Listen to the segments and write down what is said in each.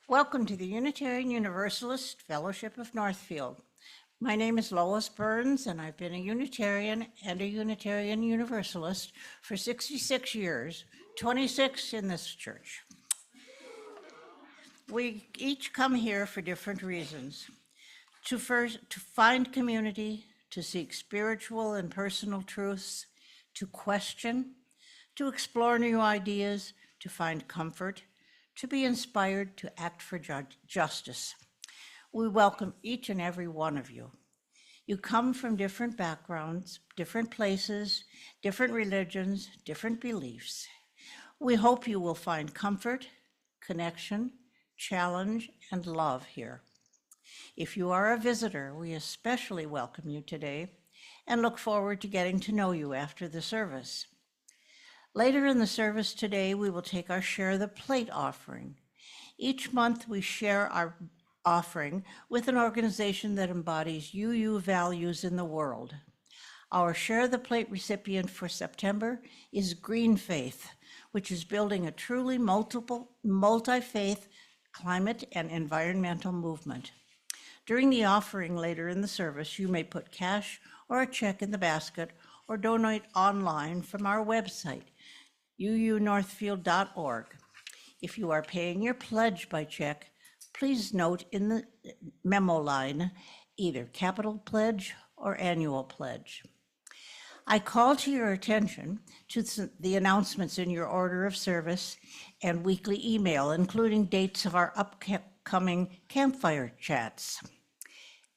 Welcome to the Unitarian Universalist Fellowship of Northfield. My name is Lois Burns, and I've been a Unitarian and a Unitarian Universalist for 66 years, 26 in this church. We each come here for different reasons. To find community, to seek spiritual and personal truths, to question, to explore new ideas, to find comfort, to be inspired to act for justice. We welcome each and every one of you. You come from different backgrounds, different places, different religions, different beliefs. We hope you will find comfort, connection, challenge, and love here. If you are a visitor, we especially welcome you today and look forward to getting to know you after the service. Later in the service today, we will take our Share the Plate offering. Each month, we share our offering with an organization that embodies UU values in the world. Our Share the Plate recipient for September is Green Faith, which is building a truly multi-faith climate and environmental movement. During the offering later in the service, you may put cash or a check in the basket or donate online from our website, uunorthfield.org. If you are paying your pledge by check, please note in the memo line either capital pledge or annual pledge. I call to your attention to the announcements in your order of service and weekly email, including dates of our upcoming campfire chats.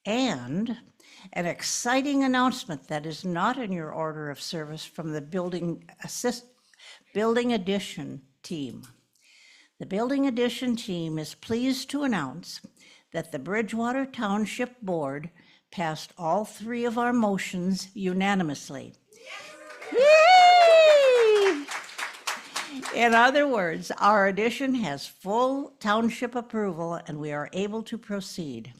And an exciting announcement that is not in your order of service from the Building Addition team. The Building Addition team is pleased to announce that the Bridgewater Township Board passed all three of our motions unanimously. Yay! In other words, our addition has full township approval and we are able to proceed.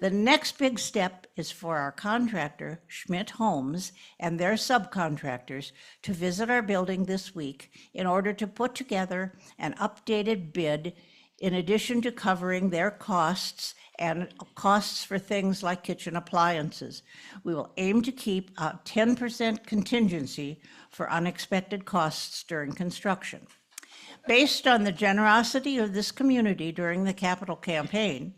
The next big step is for our contractor, Schmidt Homes, and their subcontractors to visit our building this week in order to put together an updated bid in addition to covering their costs and costs for things like kitchen appliances. We will aim to keep a 10% contingency for unexpected costs during construction. Based on the generosity of this community during the capital campaign,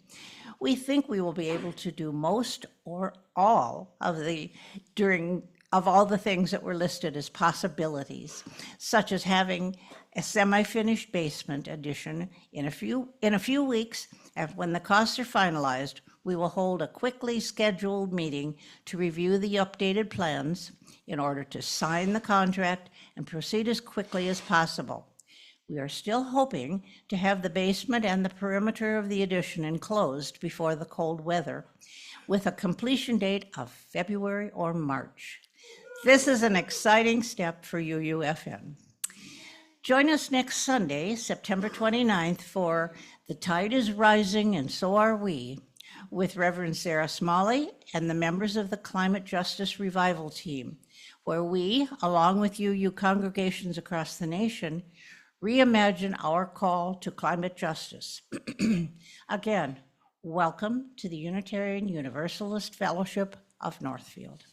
we think we will be able to do most or all of all the things that were listed as possibilities, such as having a semi-finished basement addition in a few weeks. And when the costs are finalized, we will hold a quickly scheduled meeting to review the updated plans in order to sign the contract and proceed as quickly as possible. We are still hoping to have the basement and the perimeter of the addition enclosed before the cold weather, with a completion date of February or March. This is an exciting step for UUFN. Join us next Sunday, September 29th, for The Tide is Rising and So Are We, with Reverend Sara Smalley and the members of the Climate Justice Revival Team, where we, along with UU congregations across the nation, reimagine our call to climate justice. Again, welcome to the Unitarian Universalist Fellowship of Northfield.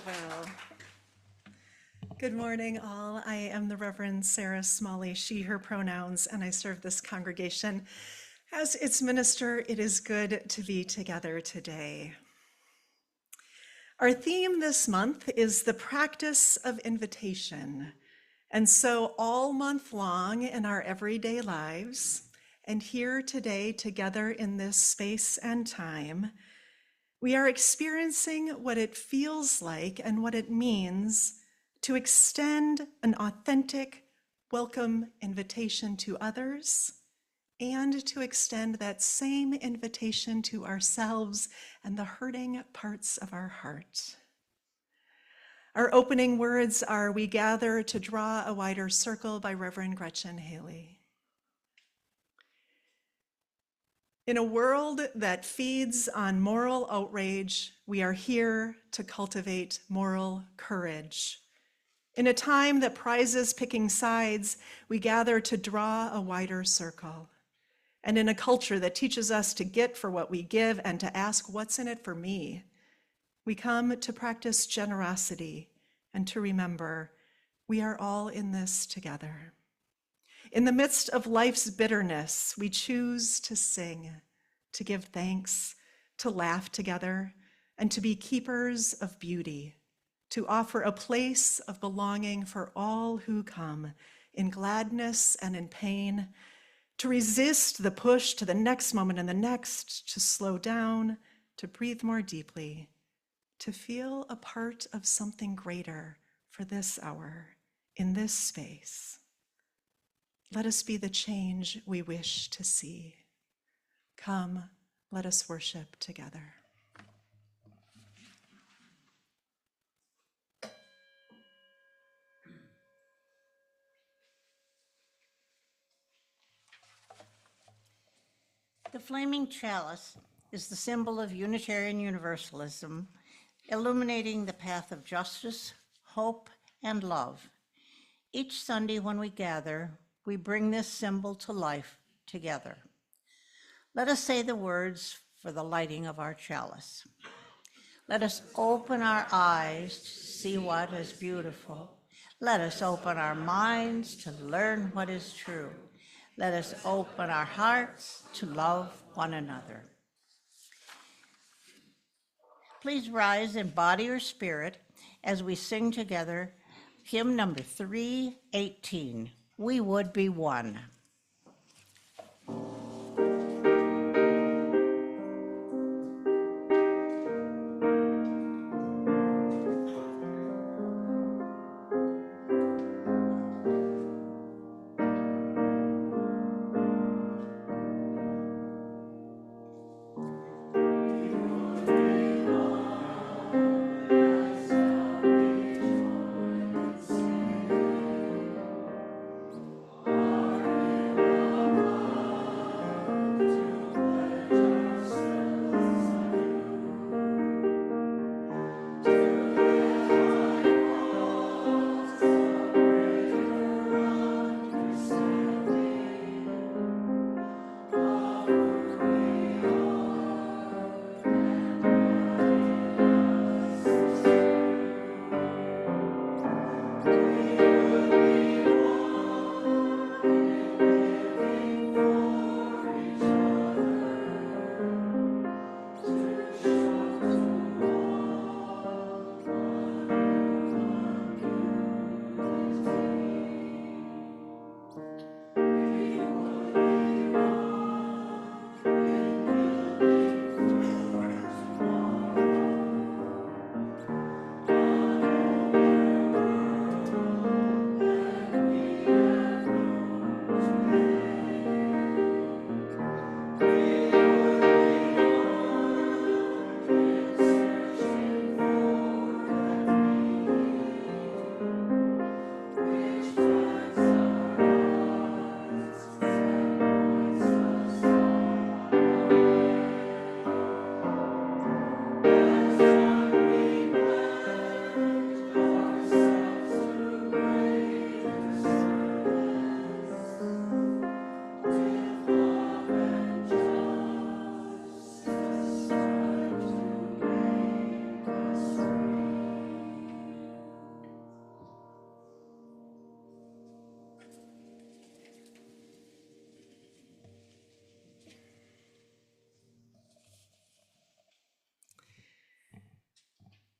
Well, good morning, all. I am the Reverend Sara Smalley, she, her pronouns, and I serve this congregation as its minister. It is good to be together today. Our theme this month is the practice of invitation. And so all month long in our everyday lives, and here today together in this space and time, we are experiencing what it feels like and what it means to extend an authentic, welcome invitation to others, and to extend that same invitation to ourselves and the hurting parts of our heart. Our opening words are "We Gather to Draw a Wider Circle" by Reverend Gretchen Haley. In a world that feeds on moral outrage, we are here to cultivate moral courage. In a time that prizes picking sides, we gather to draw a wider circle. And in a culture that teaches us to get for what we give and to ask, what's in it for me? We come to practice generosity and to remember we are all in this together. In the midst of life's bitterness, we choose to sing, to give thanks, to laugh together, and to be keepers of beauty, to offer a place of belonging for all who come in gladness and in pain, to resist the push to the next moment and the next, to slow down, to breathe more deeply, to feel a part of something greater for this hour, in this space. Let us be the change we wish to see. Come, let us worship together. The flaming chalice is the symbol of Unitarian Universalism, illuminating the path of justice, hope, and love. Each Sunday when we gather, we bring this symbol to life together. Let us say the words for the lighting of our chalice. Let us open our eyes to see what is beautiful. Let us open our minds to learn what is true. Let us open our hearts to love one another. Please rise in body or spirit as we sing together hymn number 318, We Would Be One.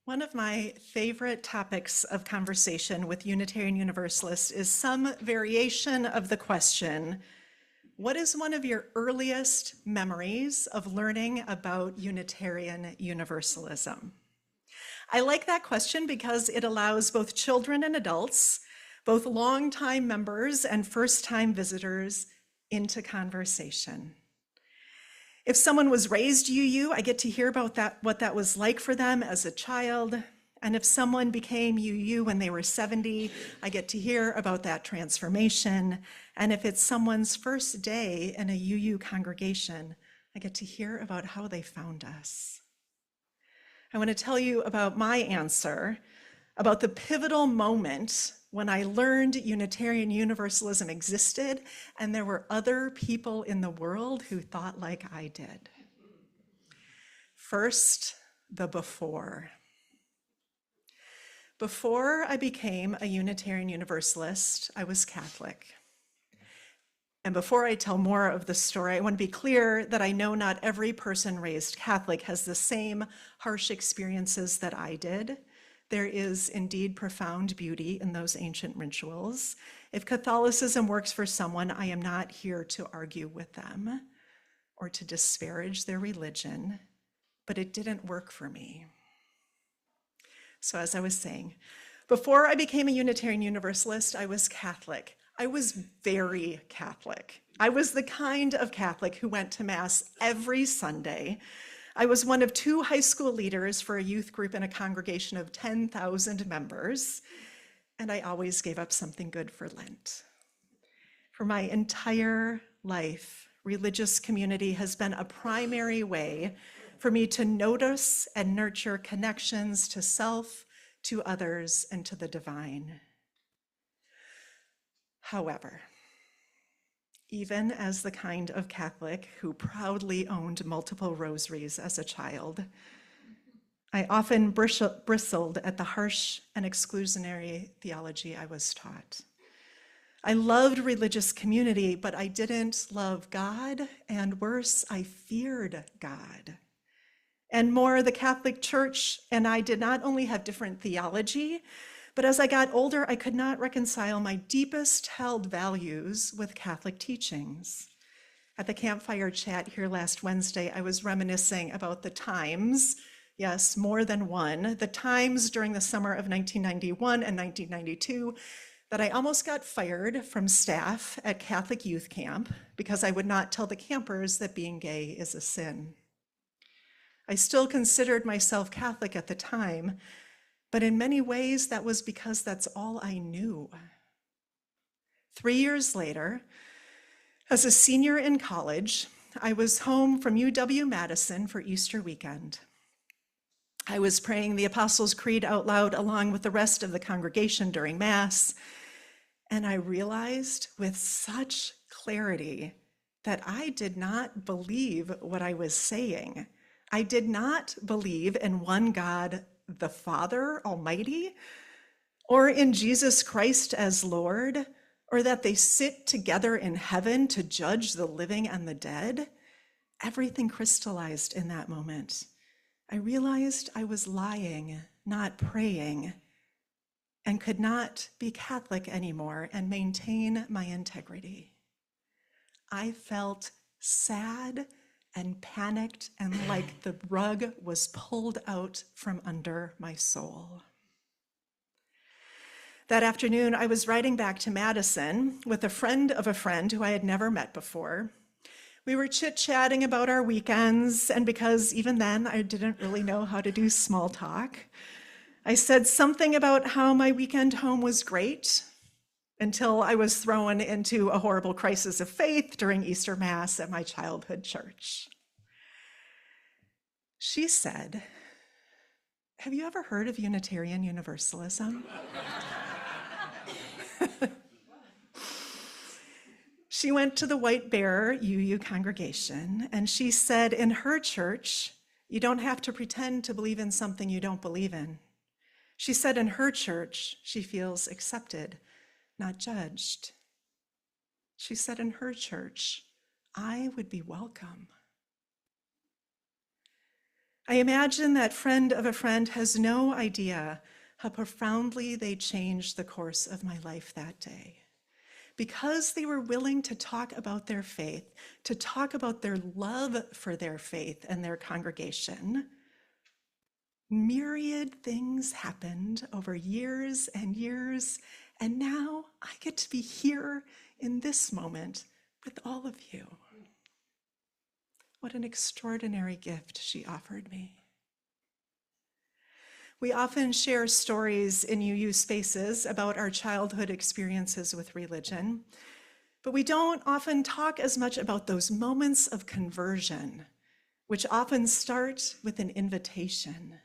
One of my favorite topics of conversation with Unitarian Universalists is some variation of the question, what is one of your earliest memories of learning about Unitarian Universalism? I like that question because it allows both children and adults, both longtime members and first-time visitors, into conversation. If someone was raised UU, I get to hear about what that was like for them as a child. And if someone became UU when they were 70, I get to hear about that transformation. And if it's someone's first day in a UU congregation, I get to hear about how they found us. I want to tell you about my answer, about the pivotal moment when I learned Unitarian Universalism existed and there were other people in the world who thought like I did. First, the before. Before I became a Unitarian Universalist, I was Catholic. And before I tell more of the story, I want to be clear that I know not every person raised Catholic has the same harsh experiences that I did. There is indeed profound beauty in those ancient rituals. If Catholicism works for someone, I am not here to argue with them or to disparage their religion, but it didn't work for me. So as I was saying, before I became a Unitarian Universalist, I was Catholic. I was very Catholic. I was the kind of Catholic who went to Mass every Sunday. I was one of 2 high school leaders for a youth group in a congregation of 10,000 members, and I always gave up something good for Lent. For my entire life, religious community has been a primary way for me to notice and nurture connections to self, to others, and to the divine. However, even as the kind of Catholic who proudly owned multiple rosaries as a child, I often bristled at the harsh and exclusionary theology I was taught. I loved religious community, but I didn't love God, and worse, I feared God. And more, the Catholic Church and I did not only have different theology, but as I got older, I could not reconcile my deepest held values with Catholic teachings. At the campfire chat here last Wednesday, I was reminiscing about the times, yes, more than one, the times during the summer of 1991 and 1992 that I almost got fired from staff at Catholic youth camp because I would not tell the campers that being gay is a sin. I still considered myself Catholic at the time, but in many ways, that was because that's all I knew. 3 years later, as a senior in college, I was home from UW-Madison for Easter weekend. I was praying the Apostles' Creed out loud along with the rest of the congregation during Mass, and I realized with such clarity that I did not believe what I was saying. I did not believe in one God, the Father Almighty, or in Jesus Christ as Lord, or that they sit together in heaven to judge the living and the dead. Everything crystallized in that moment. I realized I was lying, not praying, and could not be Catholic anymore and maintain my integrity. I felt sad and panicked and like the rug was pulled out from under my soul. That afternoon, I was riding back to Madison with a friend of a friend who I had never met before. We were chit-chatting about our weekends, and because even then I didn't really know how to do small talk, I said something about how my weekend home was great until I was thrown into a horrible crisis of faith during Easter Mass at my childhood church. She said, "Have you ever heard of Unitarian Universalism?" She went to the White Bear UU congregation, and she said in her church, you don't have to pretend to believe in something you don't believe in. She said in her church, she feels accepted, not judged. She said in her church, I would be welcome. I imagine that friend of a friend has no idea how profoundly they changed the course of my life that day. Because they were willing to talk about their faith, to talk about their love for their faith and their congregation, myriad things happened over years and years, and now I get to be here in this moment with all of you. What an extraordinary gift she offered me. We often share stories in UU spaces about our childhood experiences with religion, but we don't often talk as much about those moments of conversion, which often start with an invitation.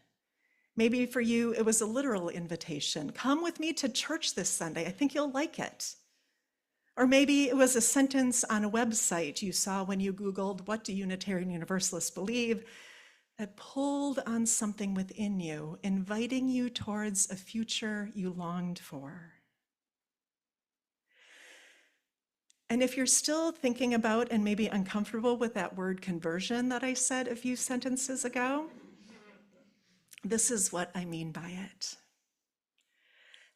Maybe for you, it was a literal invitation. Come with me to church this Sunday. I think you'll like it. Or maybe it was a sentence on a website you saw when you Googled, "What do Unitarian Universalists believe?" that pulled on something within you, inviting you towards a future you longed for. And if you're still thinking about and maybe uncomfortable with that word conversion that I said a few sentences ago, this is what I mean by it.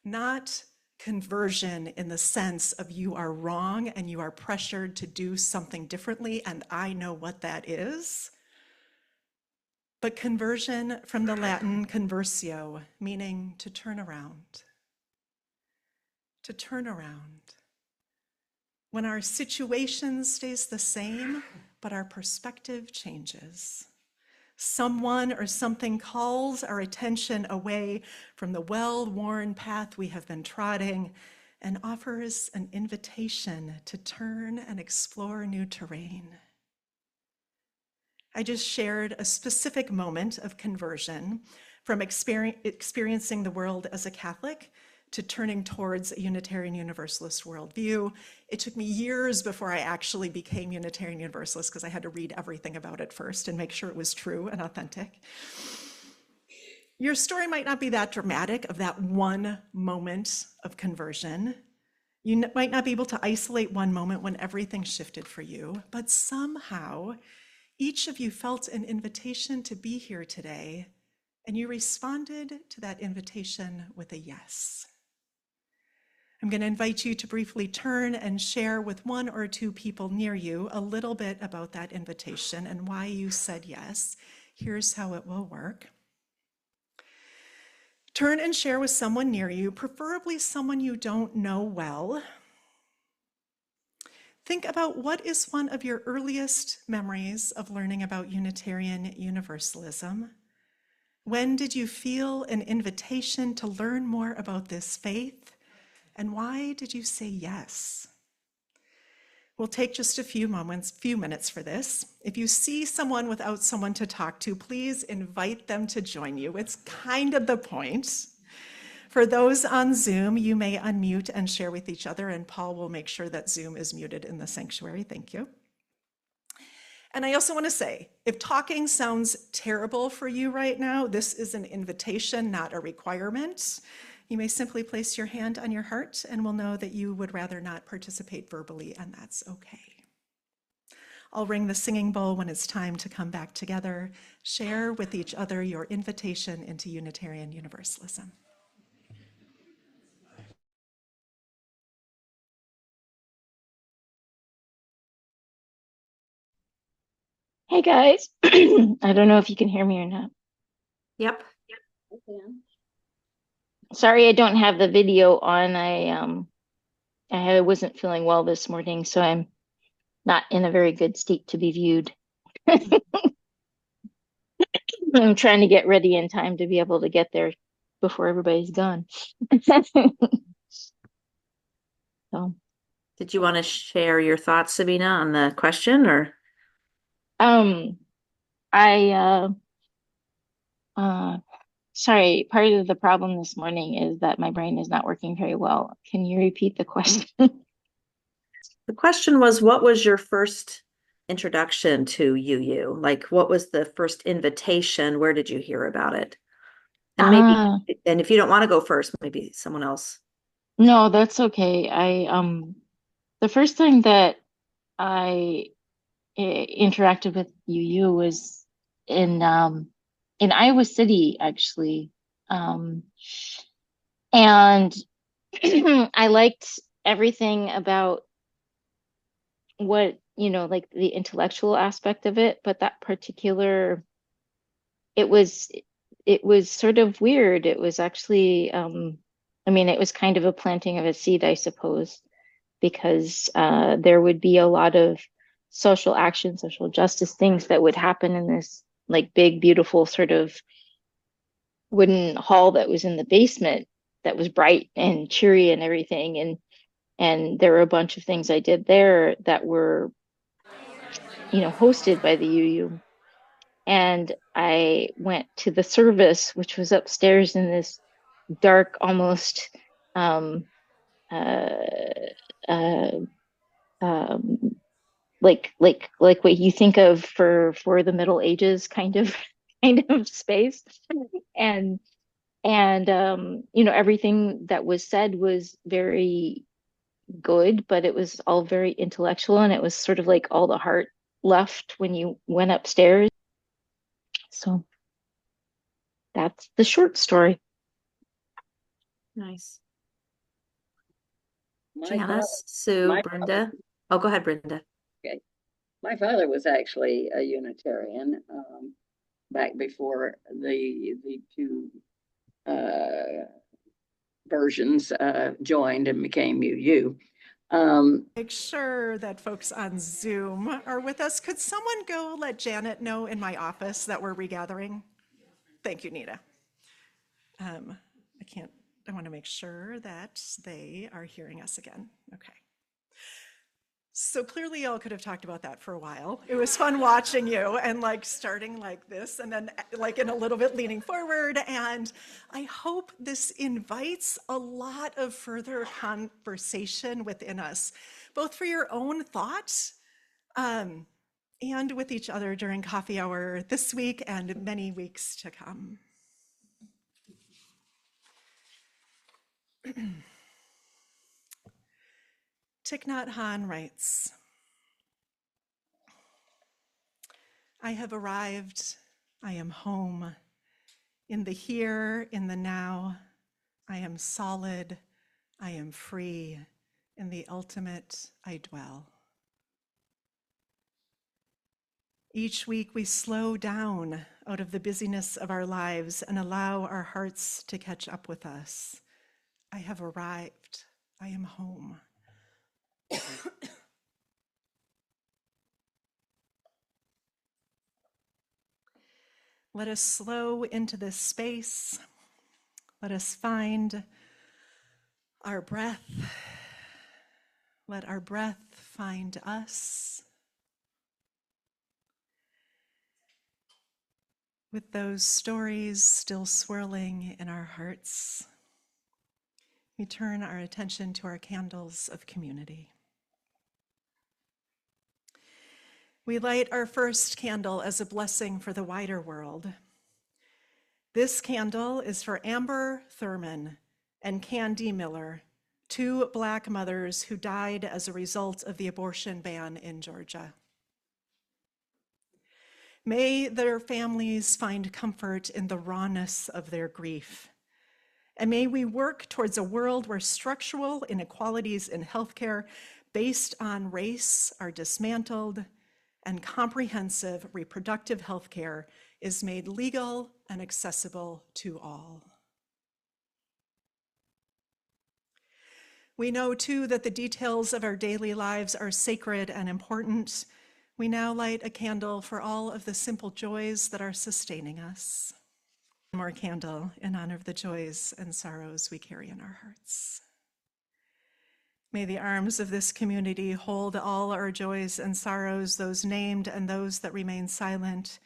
Not conversion in the sense of you are wrong and you are pressured to do something differently, and I know what that is. But conversion from the Latin conversio, meaning to turn around. To turn around. When our situation stays the same, but our perspective changes. Someone or something calls our attention away from the well-worn path we have been trotting and offers an invitation to turn and explore new terrain. I just shared a specific moment of conversion from experiencing the world as a Catholic to turning towards a Unitarian Universalist worldview. It took me years before I actually became Unitarian Universalist because I had to read everything about it first and make sure it was true and authentic. Your story might not be that dramatic of that one moment of conversion. You might not be able to isolate one moment when everything shifted for you, but somehow each of you felt an invitation to be here today, and you responded to that invitation with a yes. I'm going to invite you to briefly turn and share with one or two people near you a little bit about that invitation and why you said yes. Here's how it will work. Turn and share with someone near you, preferably someone you don't know well. Think about what is one of your earliest memories of learning about Unitarian Universalism. When did you feel an invitation to learn more about this faith? And why did you say yes? We'll take just a few minutes for this. If you see someone without someone to talk to, please invite them to join you. It's kind of the point. For those on Zoom, you may unmute and share with each other, and Paul will make sure that Zoom is muted in the sanctuary. Thank you. And I also want to say, if talking sounds terrible for you right now, this is an invitation, not a requirement. You may simply place your hand on your heart and we'll know that you would rather not participate verbally, and that's okay. I'll ring the singing bowl when it's time to come back together. Share with each other your invitation into Unitarian Universalism. Hey guys, I don't know if you can hear me or not. Yep. Sorry I don't have the video on. I wasn't feeling well this morning, so I'm not in a very good state to be viewed. I'm trying to get ready in time to be able to get there before everybody's gone. So, Did you want to share your thoughts, Sabina, on the question or? um, I sorry, part of the problem this morning is that my brain is not working very well. Can you repeat the question? The question was, what was your first introduction to UU? Like, what was the first invitation? Where did you hear about it? And maybe, and if you don't want to go first, maybe someone else. No, that's okay. The first time that I interacted with UU was in in Iowa City, actually. And I liked everything about what, like the intellectual aspect of it, but that particular, it was it was sort of weird. It was actually, I mean, it was kind of a planting of a seed, I suppose, because there would be a lot of social action, social justice things that would happen in this like big, beautiful sort of wooden hall that was in the basement that was bright and cheery and everything. And there were a bunch of things I did there that were, hosted by the UU. And I went to the service, which was upstairs in this dark, almost um, uh, uh, um, like what you think of for the Middle Ages kind of kind of space. And everything that was said was very good, but it was all very intellectual, and it was sort of like all the heart left when you went upstairs. So that's the short story. Nice. My father, Janice, Sue, my Brenda. Oh, go ahead, Brenda. okay. My father was actually a Unitarian back before the two versions joined and became UU. Make sure that folks on Zoom are with us. Could someone go let Janet know in my office that we're regathering? Thank you, Nita. I want to make sure that they are hearing us again. Okay. So clearly y'all could have talked about that for a while. It was fun watching you and like starting like this and then like in a little bit leaning forward. And I hope this invites a lot of further conversation within us, both for your own thoughts and with each other during coffee hour this week and many weeks to come. Thich Nhat Hanh writes, I have arrived, I am home, in the here, in the now, I am solid, I am free, in the ultimate I dwell. Each week we slow down out of the busyness of our lives and allow our hearts to catch up with us. I have arrived, I am home. Let us slow into this space. Let us find our breath. Let our breath find us. With those stories still swirling in our hearts, we turn our attention to our candles of community. We light our first candle as a blessing for the wider world. This candle is for Amber Thurman and Candy Miller, two Black mothers who died as a result of the abortion ban in Georgia. May their families find comfort in the rawness of their grief. And may we work towards a world where structural inequalities in healthcare based on race are dismantled and comprehensive reproductive healthcare is made legal and accessible to all. We know too that the details of our daily lives are sacred and important. We now light a candle for all of the simple joys that are sustaining us. One more candle in honor of the joys and sorrows we carry in our hearts. May the arms of this community hold all our joys and sorrows, those named and those that remain silent.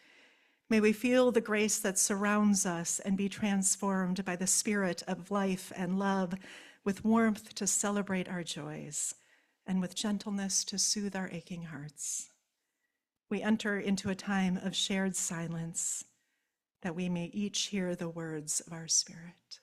May we feel the grace that surrounds us and be transformed by the spirit of life and love, with warmth to celebrate our joys and with gentleness to soothe our aching hearts. We enter into a time of shared silence, that we may each hear the words of our spirit.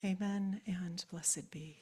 Amen and blessed be.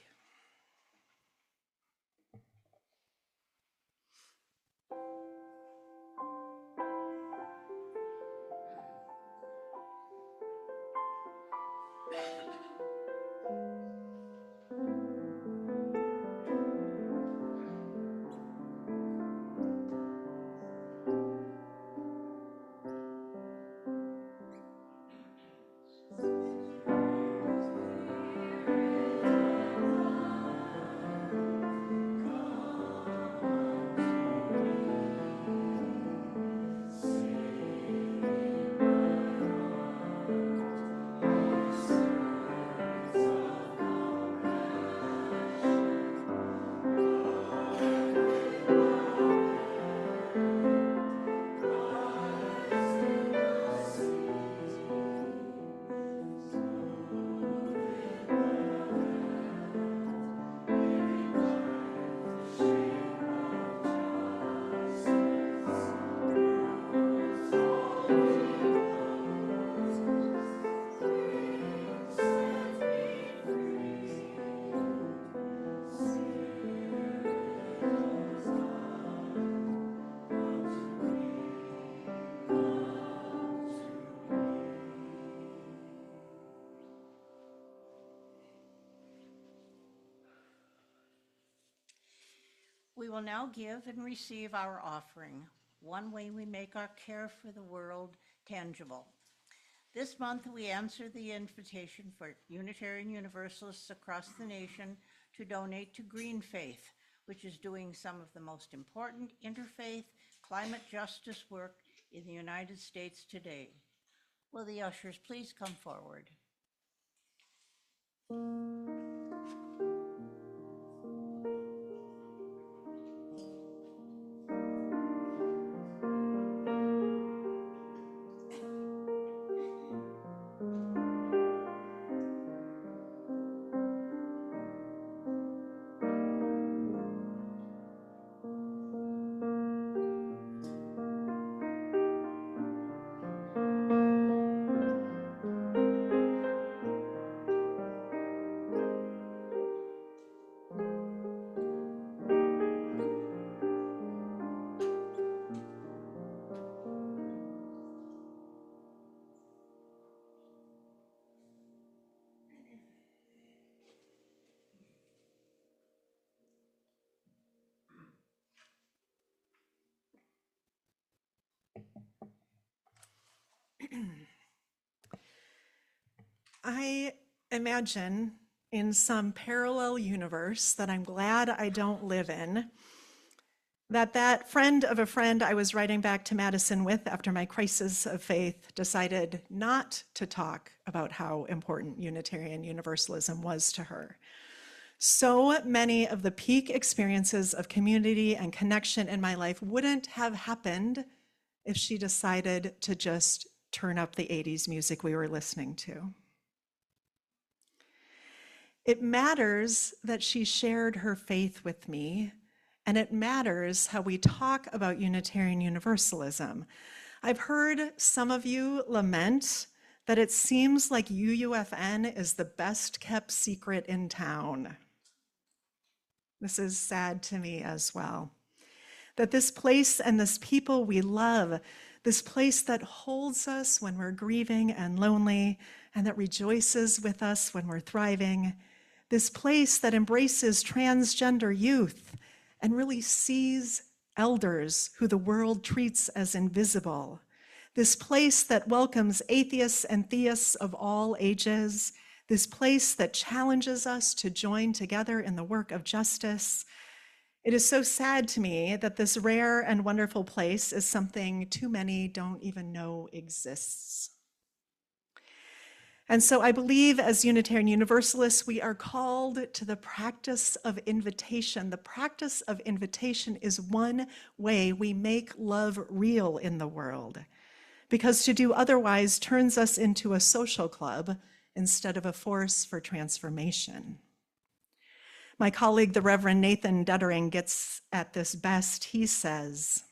We will now give and receive our offering, one way we make our care for the world tangible. This month, we answer the invitation for Unitarian Universalists across the nation to donate to Green Faith, which is doing some of the most important interfaith climate justice work in the United States today. Will the ushers please come forward? I imagine in some parallel universe that I'm glad I don't live in, that friend of a friend I was writing back to Madison with after my crisis of faith decided not to talk about how important Unitarian Universalism was to her. So many of the peak experiences of community and connection in my life wouldn't have happened if she decided to just turn up the 80s music we were listening to. It matters that she shared her faith with me, and it matters how we talk about Unitarian Universalism. I've heard some of you lament that it seems like UUFN is the best kept secret in town. This is sad to me as well. That this place and this people we love, this place that holds us when we're grieving and lonely, and that rejoices with us when we're thriving, this place that embraces transgender youth and really sees elders who the world treats as invisible, this place that welcomes atheists and theists of all ages, this place that challenges us to join together in the work of justice. It is so sad to me that this rare and wonderful place is something too many don't even know exists. And so I believe as Unitarian Universalists, we are called to the practice of invitation. The practice of invitation is one way we make love real in the world, because to do otherwise turns us into a social club instead of a force for transformation. My colleague, the Reverend Nathan Dettering, gets at this best. He says,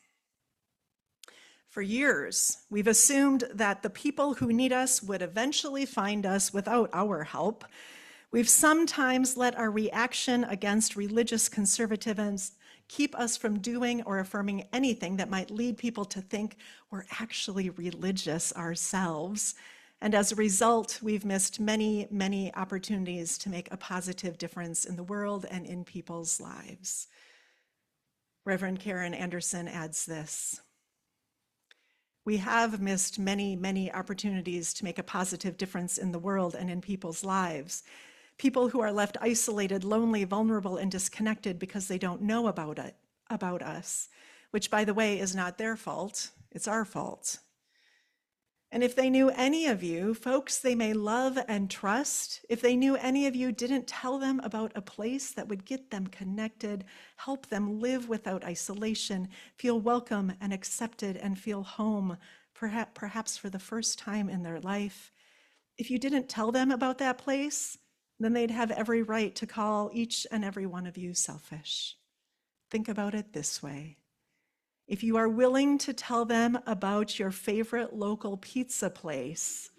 "For years, we've assumed that the people who need us would eventually find us without our help. We've sometimes let our reaction against religious conservatism keep us from doing or affirming anything that might lead people to think we're actually religious ourselves. And as a result, we've missed many, many opportunities to make a positive difference in the world and in people's lives. Reverend Karen Anderson adds this: we have missed many, many opportunities to make a positive difference in the world and in people's lives. People who are left isolated, lonely, vulnerable, and disconnected because they don't know about us, which, by the way, is not their fault, it's our fault. And if they knew any of you, folks they may love and trust, if they knew any of you didn't tell them about a place that would get them connected, help them live without isolation, feel welcome and accepted, and feel home, perhaps for the first time in their life, if you didn't tell them about that place, then they'd have every right to call each and every one of you selfish. Think about it this way. If you are willing to tell them about your favorite local pizza place,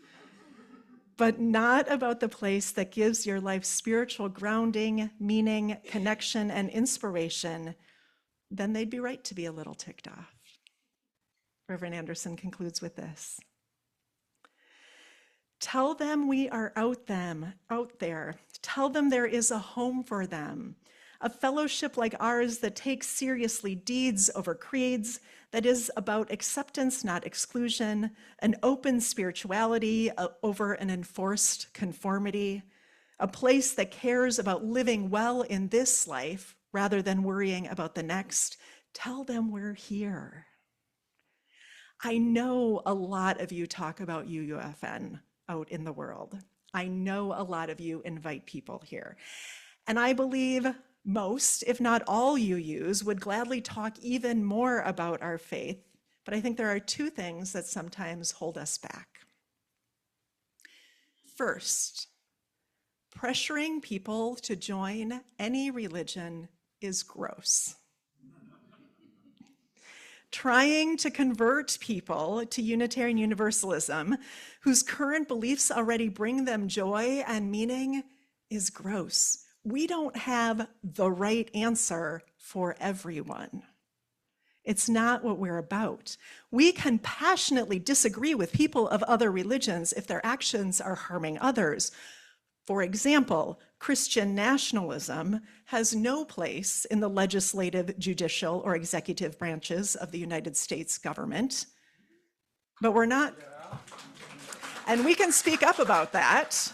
but not about the place that gives your life spiritual grounding, meaning, connection, and inspiration, then they'd be right to be a little ticked off. Reverend Anderson concludes with this: tell them we are out there. Tell them there is a home for them. A fellowship like ours that takes seriously deeds over creeds, that is about acceptance, not exclusion, an open spirituality over an enforced conformity, a place that cares about living well in this life rather than worrying about the next. Tell them we're here. I know a lot of you talk about UUFN out in the world. I know a lot of you invite people here. And I believe most, if not all UUs, would gladly talk even more about our faith. But I think there are two things that sometimes hold us back. First, pressuring people to join any religion is gross. Trying to convert people to Unitarian Universalism, whose current beliefs already bring them joy and meaning, is gross. We don't have the right answer for everyone. It's not what we're about. We can passionately disagree with people of other religions if their actions are harming others. For example, Christian nationalism has no place in the legislative, judicial, or executive branches of the United States government. But we're not, and we can speak up about that,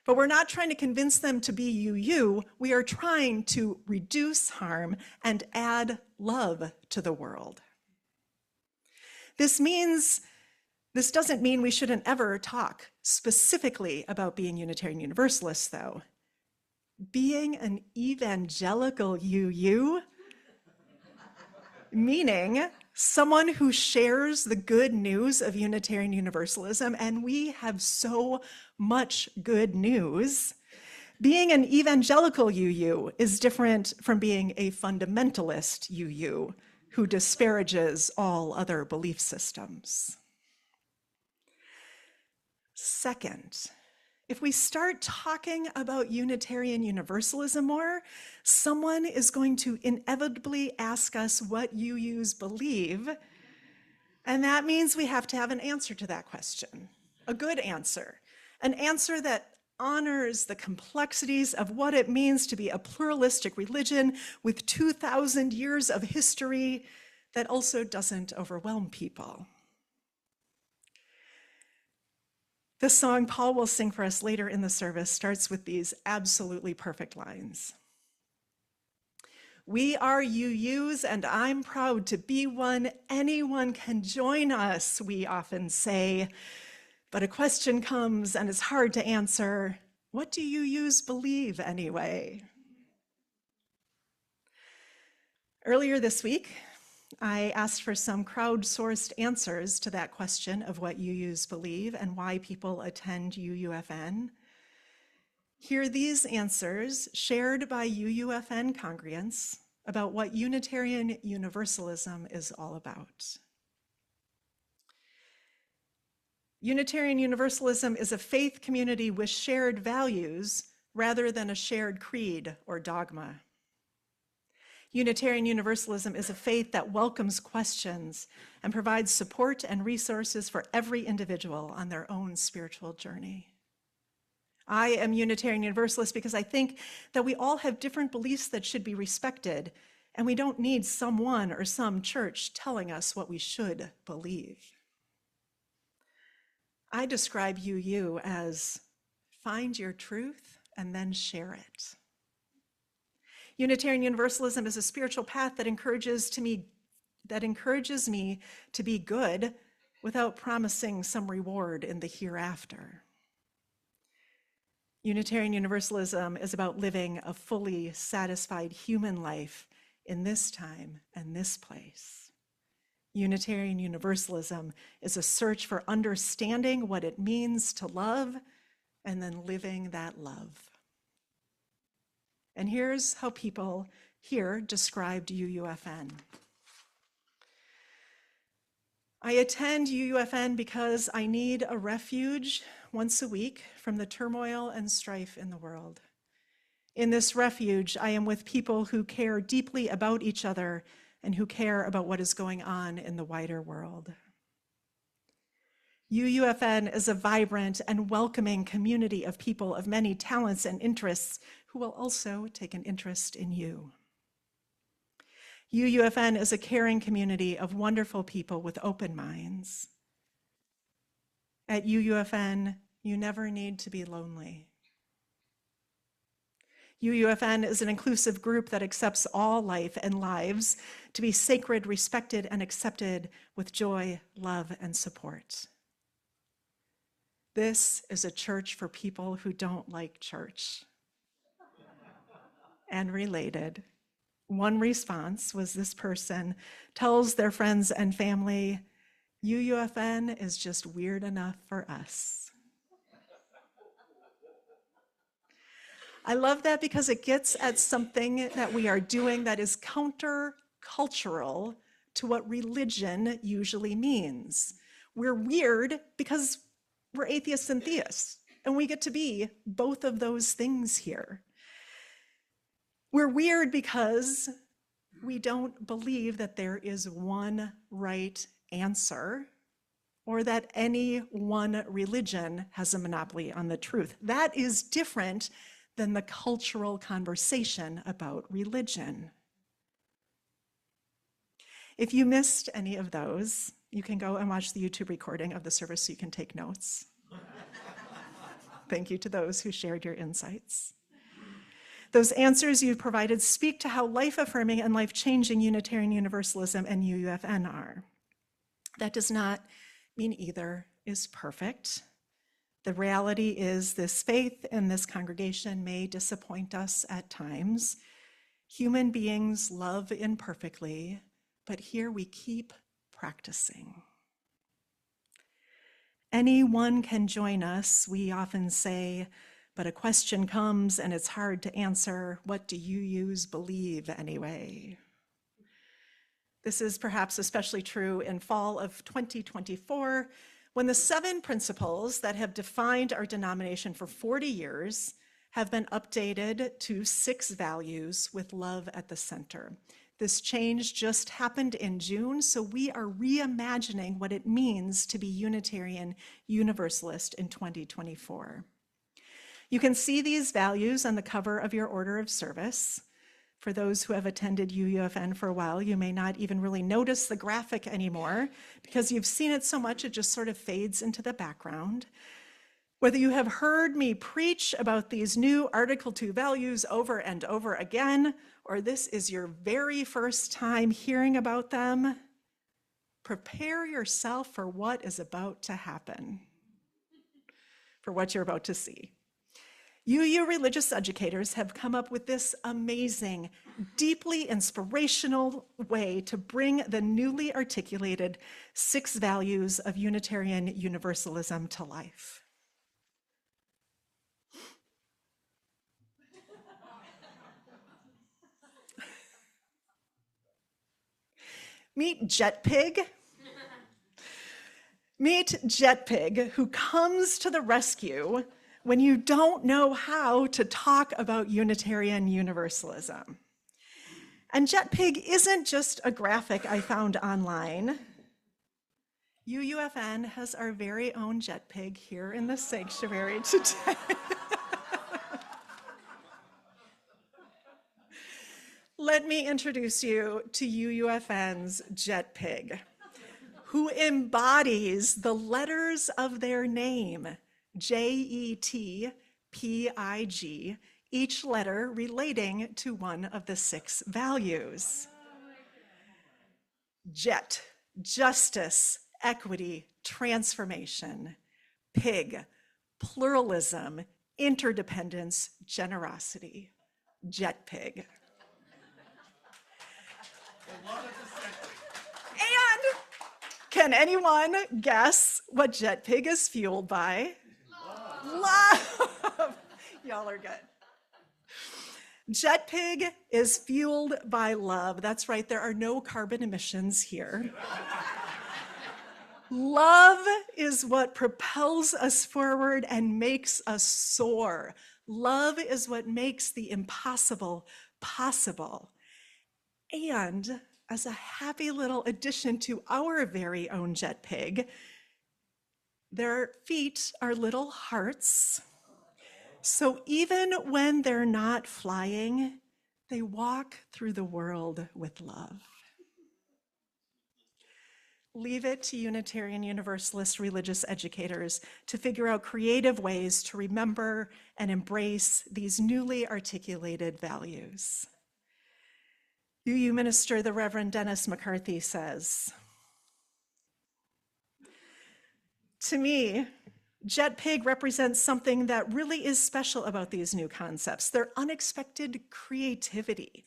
but we're not trying to convince them to be UU. We are trying to reduce harm and add love to the world. This doesn't mean we shouldn't ever talk specifically about being Unitarian Universalists, though. Being an evangelical UU, meaning someone who shares the good news of Unitarian Universalism, and we have so much good news. Being an evangelical UU is different from being a fundamentalist UU who disparages all other belief systems. Second, if we start talking about Unitarian Universalism more, someone is going to inevitably ask us what UUs believe, and that means we have to have an answer to that question, a good answer, an answer that honors the complexities of what it means to be a pluralistic religion with 2,000 years of history that also doesn't overwhelm people. The song Paul will sing for us later in the service starts with these absolutely perfect lines. We are UUs and I'm proud to be one. Anyone can join us, we often say. But a question comes and it's hard to answer. What do UUs believe anyway? Earlier this week, I asked for some crowdsourced answers to that question of what UUs believe and why people attend UUFN. Here are these answers shared by UUFN congregants about what Unitarian Universalism is all about. Unitarian Universalism is a faith community with shared values rather than a shared creed or dogma. Unitarian Universalism is a faith that welcomes questions and provides support and resources for every individual on their own spiritual journey. I am Unitarian Universalist because I think that we all have different beliefs that should be respected, and we don't need someone or some church telling us what we should believe. I describe UU as find your truth and then share it. Unitarian Universalism is a spiritual path that encourages me to be good without promising some reward in the hereafter. Unitarian Universalism is about living a fully satisfied human life in this time and this place. Unitarian Universalism is a search for understanding what it means to love and then living that love. And here's how people here described UUFN. I attend UUFN because I need a refuge once a week from the turmoil and strife in the world. In this refuge, I am with people who care deeply about each other and who care about what is going on in the wider world. UUFN is a vibrant and welcoming community of people of many talents and interests who will also take an interest in you. UUFN is a caring community of wonderful people with open minds. At UUFN, you never need to be lonely. UUFN is an inclusive group that accepts all life and lives to be sacred, respected, and accepted with joy, love, and support. This is a church for people who don't like church. And related. One response was this person tells their friends and family, UUFN is just weird enough for us. I love that because it gets at something that we are doing that is counter-cultural to what religion usually means. We're weird because we're atheists and theists, and we get to be both of those things here. We're weird because we don't believe that there is one right answer or that any one religion has a monopoly on the truth. That is different than the cultural conversation about religion. If you missed any of those, you can go and watch the YouTube recording of the service so you can take notes. Thank you to those who shared your insights. Those answers you provided speak to how life-affirming and life-changing Unitarian Universalism and UUFN are. That does not mean either is perfect. The reality is this faith in this congregation may disappoint us at times. Human beings love imperfectly, but here we keep practicing. Anyone can join us, we often say, but a question comes and it's hard to answer. What do UUs believe anyway? This is perhaps especially true in fall of 2024, when the 7 principles that have defined our denomination for 40 years have been updated to 6 values with love at the center. This change just happened in June, so we are reimagining what it means to be Unitarian Universalist in 2024. You can see these values on the cover of your order of service. For those who have attended UUFN for a while, you may not even really notice the graphic anymore because you've seen it so much it just sort of fades into the background. Whether you have heard me preach about these new Article 2 values over and over again, or this is your very first time hearing about them, prepare yourself for what is about to happen, for what you're about to see. UU religious educators have come up with this amazing, deeply inspirational way to bring the newly articulated 6 values of Unitarian Universalism to life. Meet Jet Pig. Meet Jetpig, who comes to the rescue when you don't know how to talk about Unitarian Universalism. And Jetpig isn't just a graphic I found online. UUFN has our very own Jetpig here in the sanctuary today. Let me introduce you to UUFN's Jetpig, who embodies the letters of their name, JETPIG, each letter relating to one of the 6 values. Jet, justice, equity, transformation. Pig, pluralism, interdependence, generosity. Jetpig. And can anyone guess what Jetpig is fueled by? Love. Y'all are good. Jetpig is fueled by love. That's right, there are no carbon emissions here. Love is what propels us forward and makes us soar. Love is what makes the impossible possible. And as a happy little addition to our very own Jetpig, their feet are little hearts. So even when they're not flying, they walk through the world with love. Leave it to Unitarian Universalist religious educators to figure out creative ways to remember and embrace these newly articulated values. UU minister, the Reverend Dennis McCarthy says, "To me, Jetpig represents something that really is special about these new concepts, their unexpected creativity.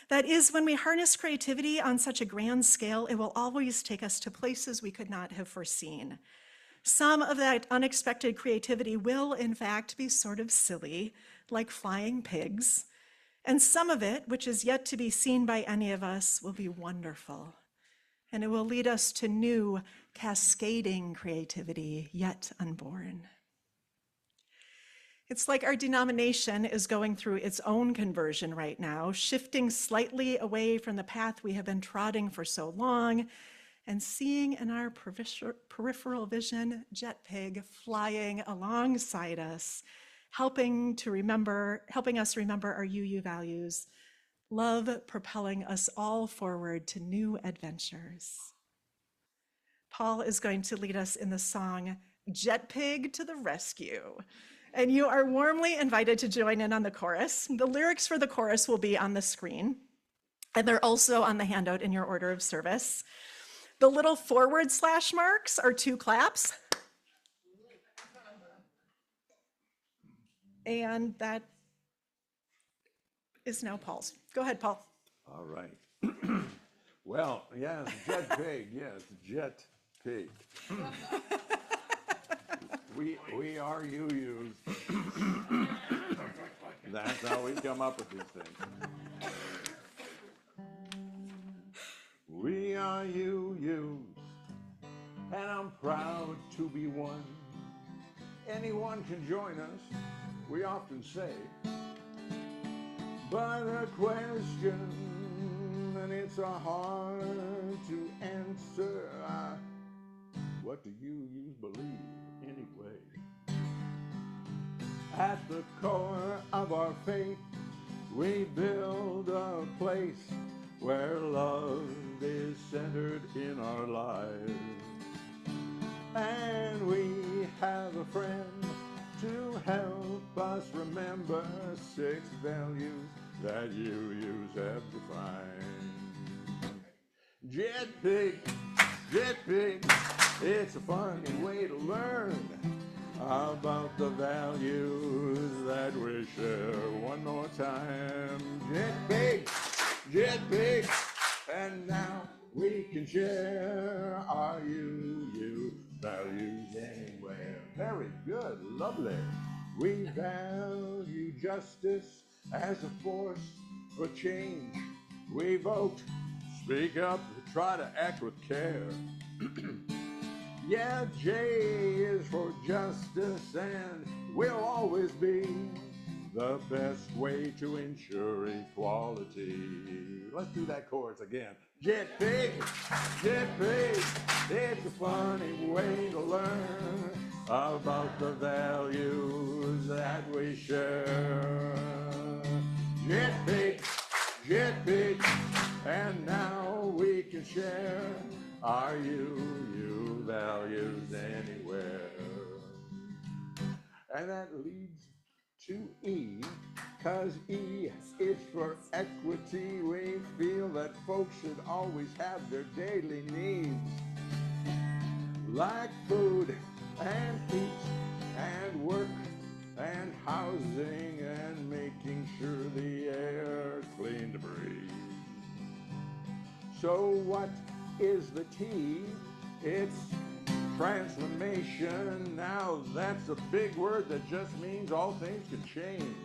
That is, when we harness creativity on such a grand scale, it will always take us to places we could not have foreseen. Some of that unexpected creativity will, in fact, be sort of silly, like flying pigs. And some of it, which is yet to be seen by any of us, will be wonderful. And it will lead us to new, cascading creativity yet unborn." It's like our denomination is going through its own conversion right now, shifting slightly away from the path we have been trotting for so long, and seeing in our peripheral vision Jetpig flying alongside us, helping us remember our UU values, love propelling us all forward to new adventures. Paul is going to lead us in the song Jetpig to the Rescue. And you are warmly invited to join in on the chorus. The lyrics for the chorus will be on the screen, and they're also on the handout in your order of service. The little / marks are 2 claps. And that is now Paul's. Go ahead, Paul. All right. Well, yes, Jetpig, yes, Jetpig. We are UUs. That's how we come up with these things. We are UUs, and I'm proud to be one. Anyone can join us, we often say. But a question, and it's hard to answer. What do UUs believe anyway? At the core of our faith, we build a place where love is centered in our lives. And we have a friend to help us remember 6 values that UUs have defined. Jetpig, Jetpig, it's a funny way to learn about the values that we share. One more time. Jetpig, Jetpig, and now we can share our UU values anywhere. Very good, lovely. We value justice as a force for change. We vote, speak up, try to act with care. Yeah, J is for justice and will always be the best way to ensure equality. Let's do that chorus again. Jet pig, it's a funny way to learn about the values that we share. Jet pig, and now we can share our you values anywhere. And that leads to E, cause E is for equity. We feel that folks should always have their daily needs, like food and heat and work and housing and making sure the air's clean to breathe. So what is the T? It's transformation. Now that's a big word that just means all things can change.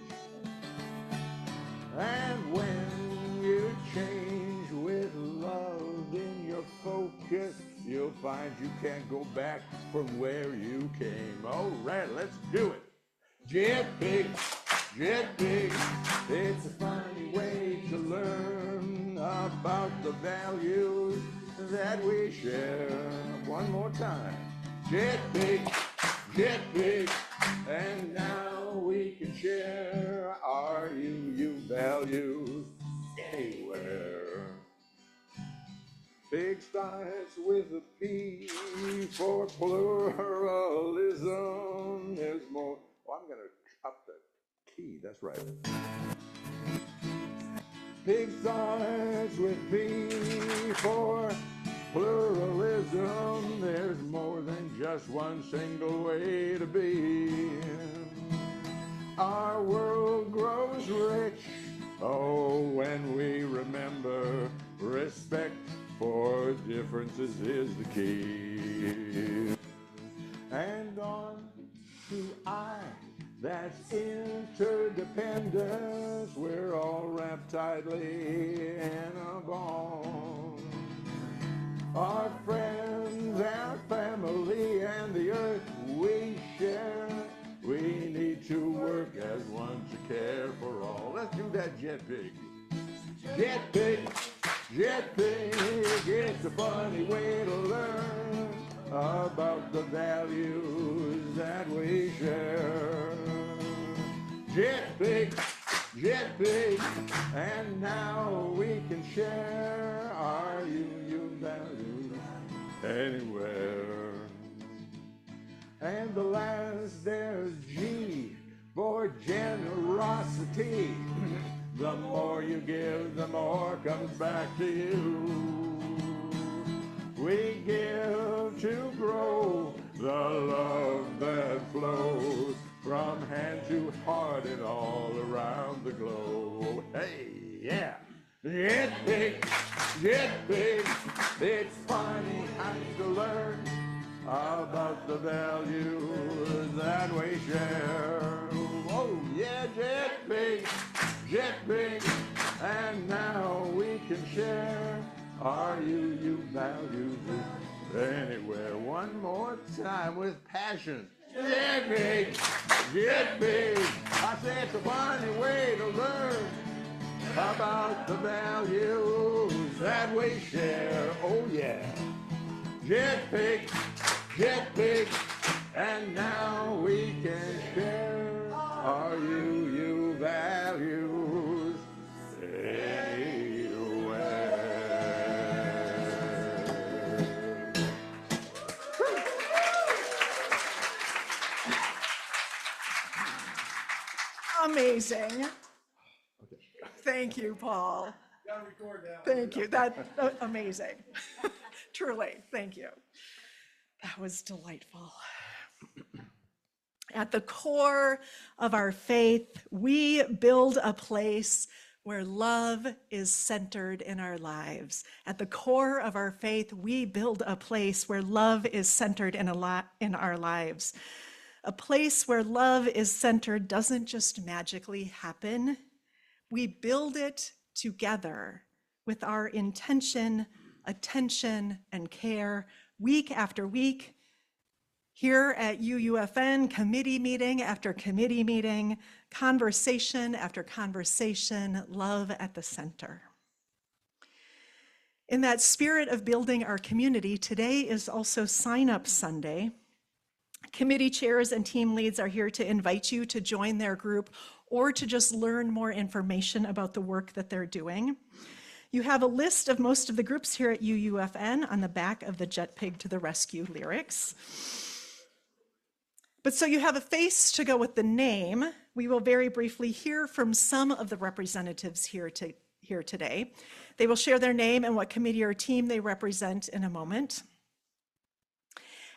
And when you change with love in your focus, you'll find you can't go back from where you came. All right, let's do it. Jet pig, it's a funny way to learn about the values that we share. One more time. Jet pig, and now we can share our you values anywhere. Pig starts with a P for pluralism. There's more. Oh, I'm going to up the key. That's right. Pig starts with P for pluralism. There's more than just one single way to be. Our world grows rich, oh, when we remember respect for differences is the key. And on to I, that's interdependence. We're all wrapped tightly in a bond. Our friends, our family, and the earth we share. We need to work as one to care for all. Let's do that, jet pig. Jet pig, it's a funny way to learn about the values that we share. Jet pig, and now we can share our you values anywhere. And the last there's G for generosity. The more you give, the more comes back to you. We give to grow the love that flows from hand to heart and all around the globe. Hey, yeah. Get big, it's funny how to learn about the values that we share. Oh yeah, jet big, and now we can share our you values anywhere. One more time with passion. Jet big. I say it's a funny way to learn about the values that we share. Oh yeah. Jet pig, and now we can share our you values anywhere. Amazing. Thank you, Paul. Thank you. That's amazing. Truly, thank you. That was delightful. At the core of our faith, we build a place where love is centered in our lives. At the core of our faith, we build a place where love is centered in our lives. A place where love is centered doesn't just magically happen. We build it together with our intention, attention, and care, week after week, Here at UUFN, committee meeting after committee meeting, conversation after conversation, love at the center. In that spirit of building our community, today is also Sign Up Sunday. Committee chairs and team leads are here to invite you to join their group or to just learn more information about the work that they're doing. You have a list of most of the groups here at UUFN on the back of the Jet Pig to the Rescue lyrics. But so you have a face to go with the name. We will very briefly hear from some of the representatives here today. They will share their name and what committee or team they represent in a moment.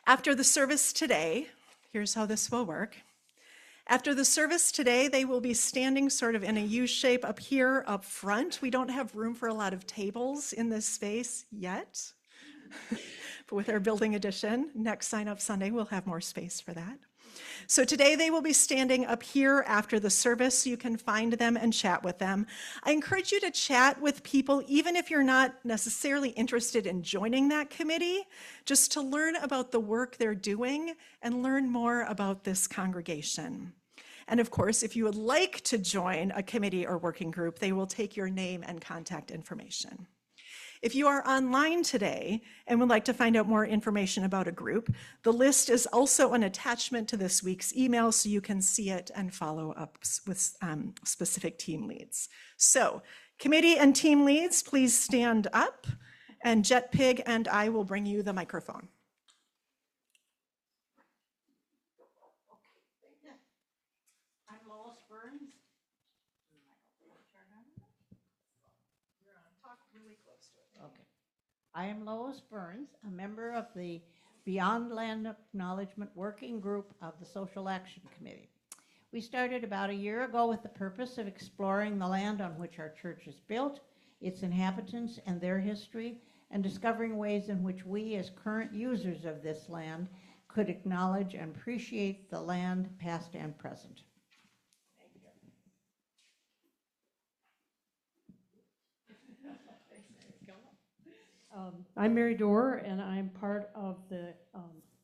After the service today, here's how this will work. After the service today, they will be standing sort of in a U shape up here up front. We don't have room for a lot of tables in this space yet. But with our building addition, next Sign Up Sunday, we'll have more space for that. So today they will be standing up here after the service so you can find them and chat with them. I encourage you to chat with people even if you're not necessarily interested in joining that committee, just to learn about the work they're doing and learn more about this congregation. And of course, if you would like to join a committee or working group, they will take your name and contact information. If you are online today and would like to find out more information about a group, the list is also an attachment to this week's email so you can see it and follow up with specific team leads. So, committee and team leads, please stand up, and Jet Pig and I will bring you the microphone. I'm Lois Burns. Okay. I am Lois Burns, a member of the Beyond Land Acknowledgement Working Group of the Social Action Committee. We started about a year ago with the purpose of exploring the land on which our church is built, its inhabitants and their history, and discovering ways in which we as current users of this land could acknowledge and appreciate the land past and present. I'm Mary Dorr, and I'm part of the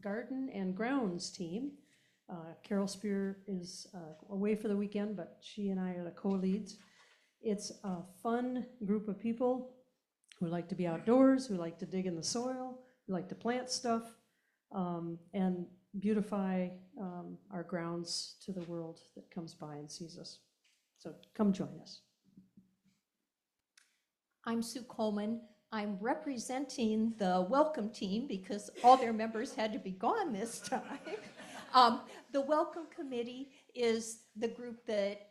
Garden and Grounds team. Carol Spear is away for the weekend, but she and I are the co-leads. It's a fun group of people who like to be outdoors, who like to dig in the soil, who like to plant stuff, and beautify our grounds to the world that comes by and sees us. So come join us. I'm Sue Coleman. I'm representing the Welcome team because all their members had to be gone this time. The Welcome Committee is the group that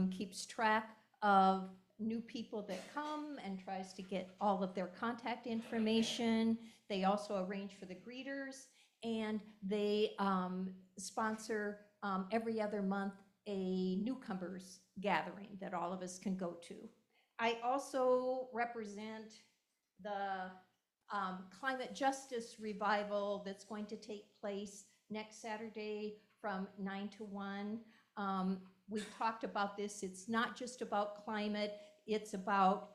keeps track of new people that come and tries to get all of their contact information. They also arrange for the greeters, and they sponsor every other month a newcomers gathering that all of us can go to. I also represent the climate justice revival that's going to take place next Saturday from 9 to 1. We've talked about this. It's not just about climate, it's about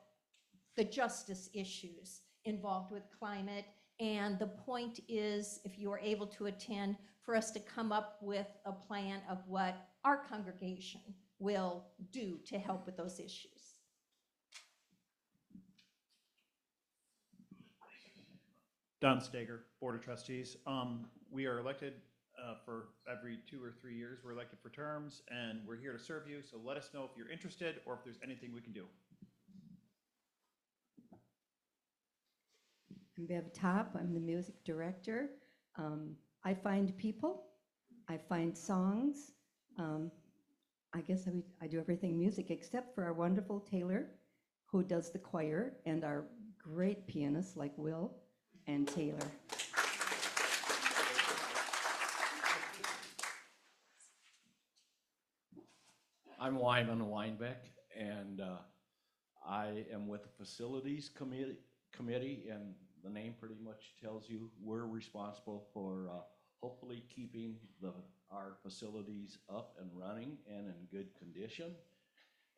the justice issues involved with climate. And the point is, if you are able to attend, for us to come up with a plan of what our congregation will do to help with those issues. Don Stager, Board of Trustees. We are elected for every 2 or 3 years. We're elected for terms, and we're here to serve you. So let us know if you're interested or if there's anything we can do. I'm Bev Top. I'm the music director. I find people. I find songs. I guess I do everything music except for our wonderful Taylor, who does the choir, and our great pianists like Will and Taylor. I'm Wyman Weinbeck, and I am with the Facilities Committee, and the name pretty much tells you we're responsible for hopefully keeping our facilities up and running and in good condition.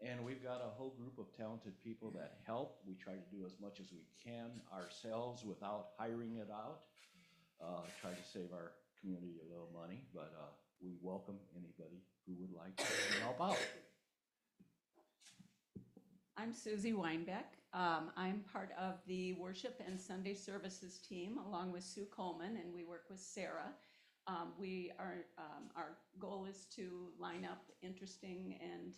And we've got a whole group of talented people that help. We try to do as much as we can ourselves without hiring it out. Try to save our community a little money, but we welcome anybody who would like to help out. I'm Susie Weinbeck. I'm part of the worship and Sunday services team along with Sue Coleman, and we work with Sara. Our goal is to line up interesting and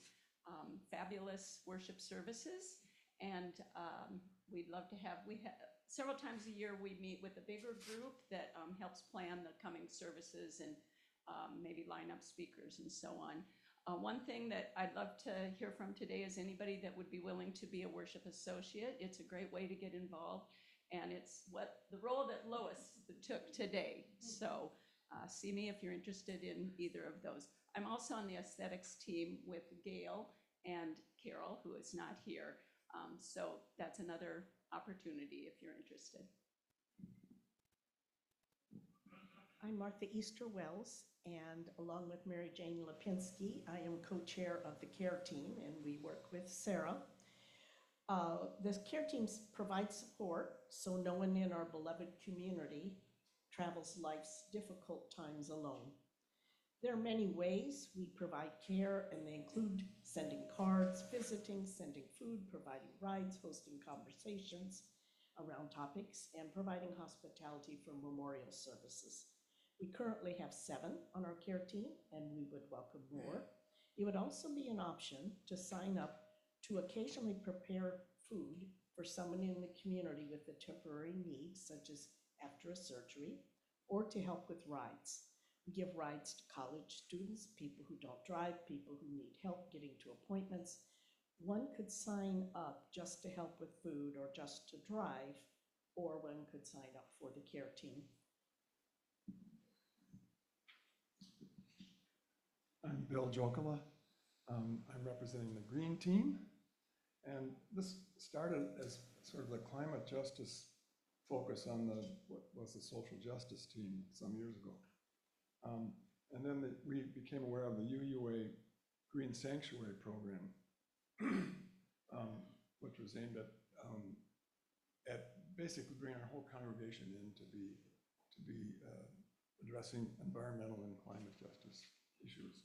fabulous worship services, and we'd love to have, several times a year we meet with a bigger group that helps plan the coming services and maybe line up speakers and so on. One thing that I'd love to hear from today is anybody that would be willing to be a worship associate. It's a great way to get involved, and it's what the role that Lois took today. So see me if you're interested in either of those. I'm also on the aesthetics team with Gail and Carol, who is not here. So that's another opportunity if you're interested. I'm Martha Easter Wells, and along with Mary Jane Lipinski, I am co-chair of the CARE team, and we work with Sara. The CARE teams provide support so no one in our beloved community travels life's difficult times alone. There are many ways we provide care, and they include sending cards, visiting, sending food, providing rides, hosting conversations around topics, and providing hospitality for memorial services. We currently have 7 on our CARE team, and we would welcome more. It would also be an option to sign up to occasionally prepare food for someone in the community with a temporary need, such as after a surgery, or to help with rides. We give rides to college students, people who don't drive, people who need help getting to appointments. One could sign up just to help with food or just to drive, or one could sign up for the CARE team. I'm Bill Jokala. I'm representing the Green Team, and this started as sort of the climate justice focus on what was the social justice team some years ago. And then we became aware of the UUA Green Sanctuary Program, which was aimed at basically bringing our whole congregation in to be addressing environmental and climate justice issues.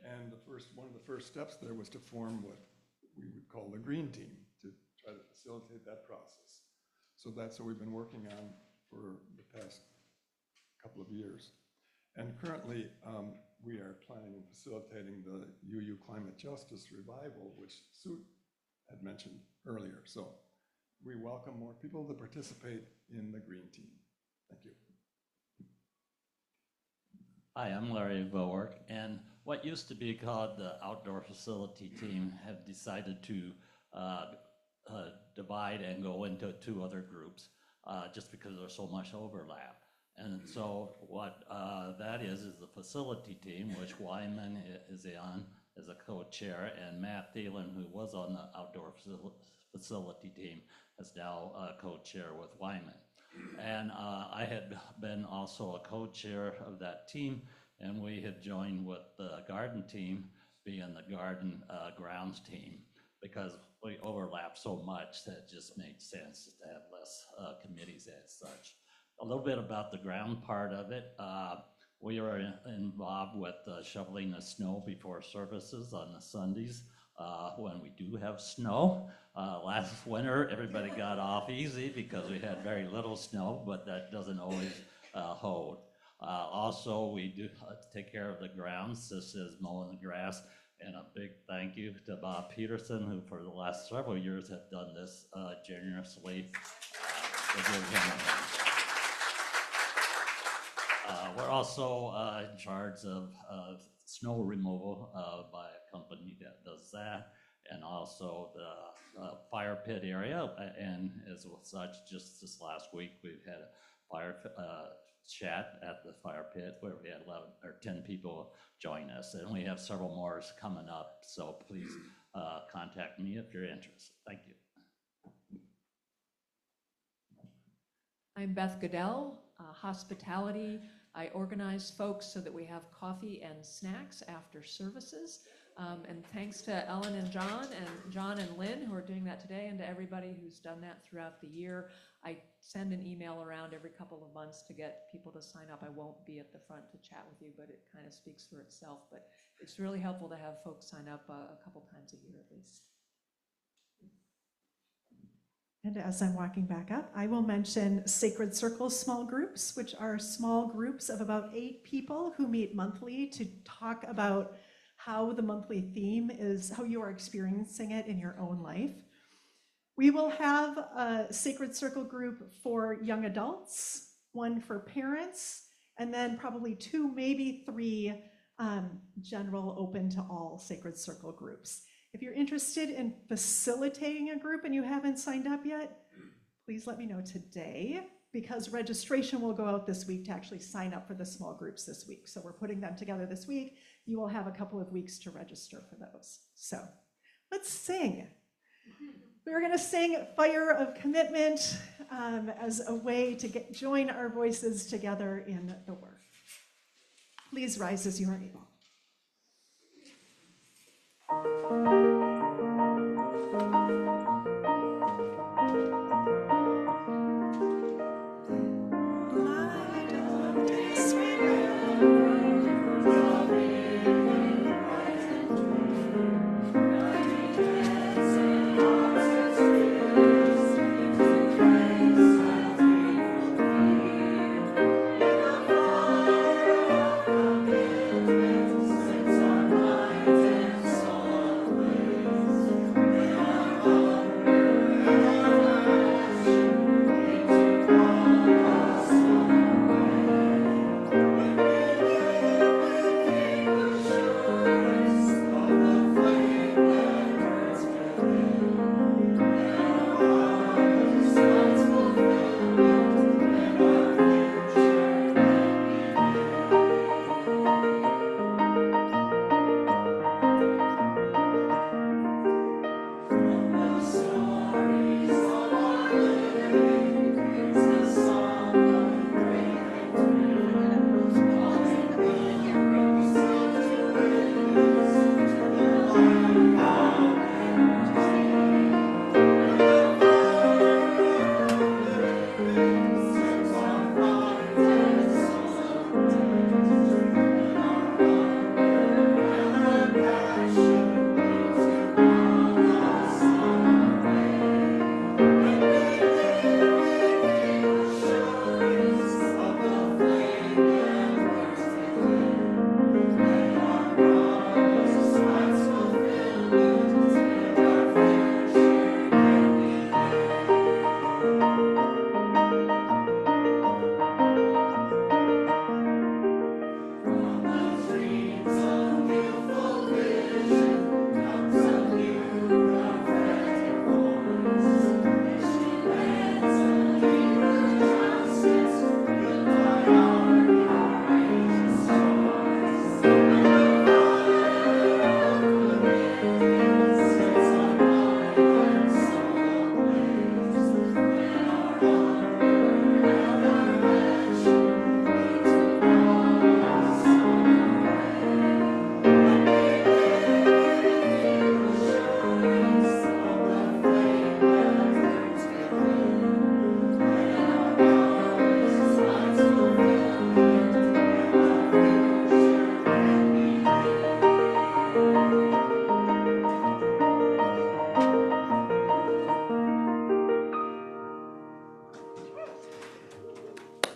And one of the first steps there was to form what we would call the Green Team to try to facilitate that process. So that's what we've been working on for the past couple of years. And currently, we are planning and facilitating the UU Climate Justice Revival, which Sue had mentioned earlier. So we welcome more people to participate in the Green Team. Thank you. Hi, I'm Larry Vowark, and what used to be called the Outdoor Facility Team have decided to divide and go into 2 other groups just because there's so much overlap. And so what that is the facility team, which Wyman is on as a co-chair, and Matt Thielen, who was on the outdoor facility team, is now co-chair with Wyman. And I had been also a co-chair of that team, and we had joined with the garden team, being the garden grounds team, because we overlap so much that it just made sense to have less committees as such. A little bit about the ground part of it. We are involved with shoveling the snow before services on the Sundays when we do have snow. Last winter, everybody got off easy because we had very little snow, but that doesn't always hold. Also, we do take care of the grounds, such as mowing the grass, and a big thank you to Bob Peterson, who for the last several years have done this generously. We're also in charge of snow removal by a company that does that, and also the fire pit area. And as such, just this last week, we've had a fire chat at the fire pit where we had 11 or 10 people join us, and we have several more coming up. So please contact me if you're interested. Thank you. I'm Beth Goodell, hospitality. I organize folks so that we have coffee and snacks after services. And thanks to Ellen and John and Lynn who are doing that today, and to everybody who's done that throughout the year. I send an email around every couple of months to get people to sign up. I won't be at the front to chat with you, but it kind of speaks for itself. But it's really helpful to have folks sign up a couple times a year at least. And as I'm walking back up, I will mention Sacred Circle small groups, which are small groups of about 8 people who meet monthly to talk about how the monthly theme is, how you are experiencing it in your own life. We will have a Sacred Circle group for young adults, one for parents, and then probably 2, maybe 3 general open to all Sacred Circle groups. If you're interested in facilitating a group and you haven't signed up yet, please let me know today, because registration will go out this week to actually sign up for the small groups this week. So we're putting them together this week. You will have a couple of weeks to register for those. So let's sing. We're going to sing Fire of Commitment as a way to join our voices together in the work. Please rise as you are able.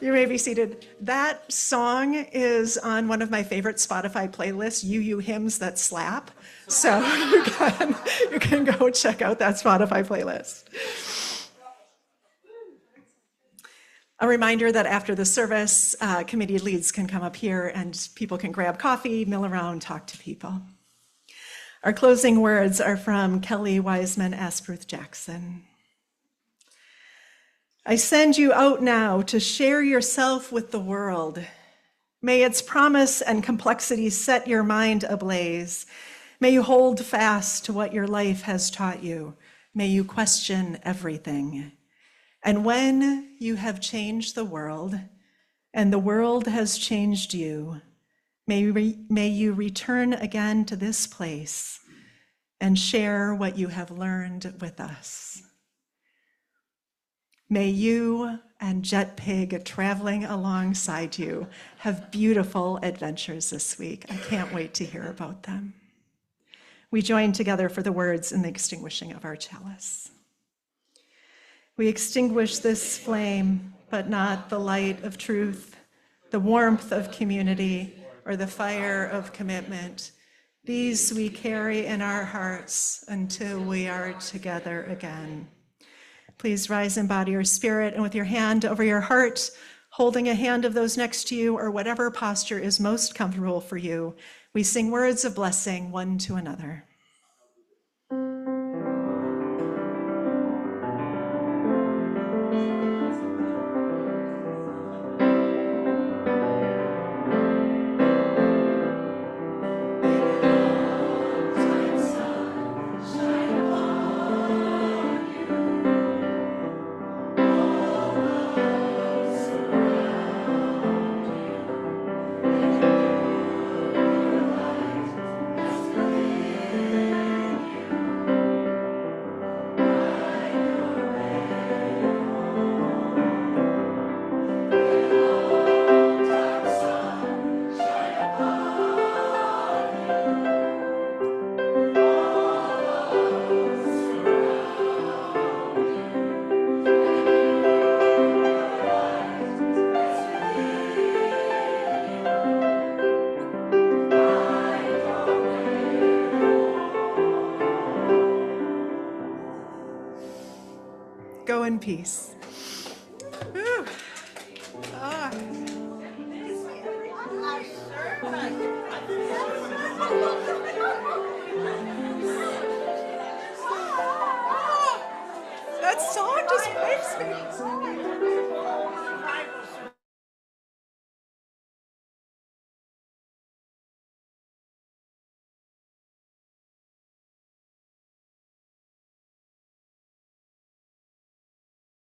You may be seated. That song is on one of my favorite Spotify playlists, UU Hymns That Slap. So you can go check out that Spotify playlist. A reminder that after the service, committee leads can come up here and people can grab coffee, mill around, talk to people. Our closing words are from Kelly Wiseman Asperuth Jackson. I send you out now to share yourself with the world. May its promise and complexity set your mind ablaze. May you hold fast to what your life has taught you. May you question everything. And when you have changed the world and the world has changed you, may you return again to this place and share what you have learned with us. May you and Jet Pig traveling alongside you have beautiful adventures this week. I can't wait to hear about them. We join together for the words in the extinguishing of our chalice. We extinguish this flame, but not the light of truth, the warmth of community, or the fire of commitment. These we carry in our hearts until we are together again. Please rise in body or spirit, and with your hand over your heart, holding a hand of those next to you, or whatever posture is most comfortable for you, we sing words of blessing one to another. Go in peace.